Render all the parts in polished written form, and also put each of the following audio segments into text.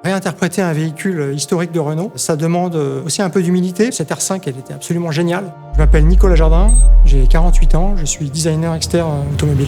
Réinterpréter un véhicule historique de Renault, ça demande aussi un peu d'humilité. Cette R5, elle était absolument géniale. Je m'appelle Nicolas Jardin, j'ai 48 ans, je suis designer expert automobile.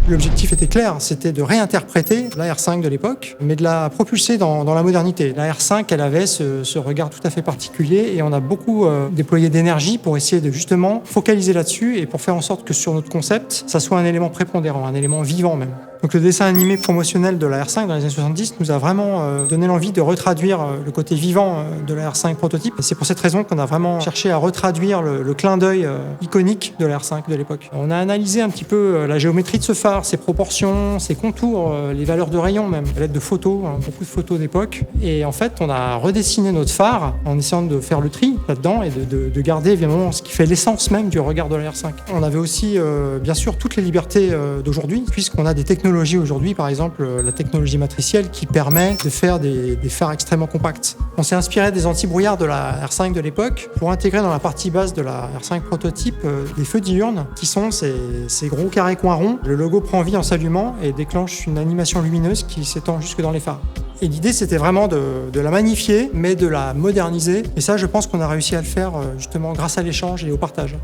L'objectif était clair, c'était de réinterpréter la R5 de l'époque, mais de la propulser dans la modernité. La R5, elle avait ce regard tout à fait particulier et on a beaucoup déployé d'énergie pour essayer de justement focaliser là-dessus et pour faire en sorte que sur notre concept, ça soit un élément prépondérant, un élément vivant même. Donc le dessin animé promotionnel de la R5 dans les années 70 nous a vraiment donné l'envie de retraduire le côté vivant de la R5 prototype. Et c'est pour cette raison qu'on a vraiment cherché à retraduire le clin d'œil iconique de la R5 de l'époque. On a analysé un petit peu la géométrie de ce phare, ses proportions, ses contours, les valeurs de rayon même, à l'aide de photos, beaucoup de photos d'époque. Et en fait, on a redessiné notre phare en essayant de faire le tri là-dedans et de garder évidemment ce qui fait l'essence même du regard de la R5. On avait aussi bien sûr toutes les libertés d'aujourd'hui, puisqu'on a des technologies aujourd'hui, par exemple la technologie matricielle qui permet de faire des phares extrêmement compacts. On s'est inspiré des anti-brouillards de la R5 de l'époque pour intégrer dans la partie basse de la R5 prototype des feux diurnes qui sont ces gros carrés coins ronds. Le logo prend vie en s'allumant et déclenche une animation lumineuse qui s'étend jusque dans les phares. Et l'idée, c'était vraiment de la magnifier, mais de la moderniser. Et ça, je pense qu'on a réussi à le faire justement grâce à l'échange et au partage.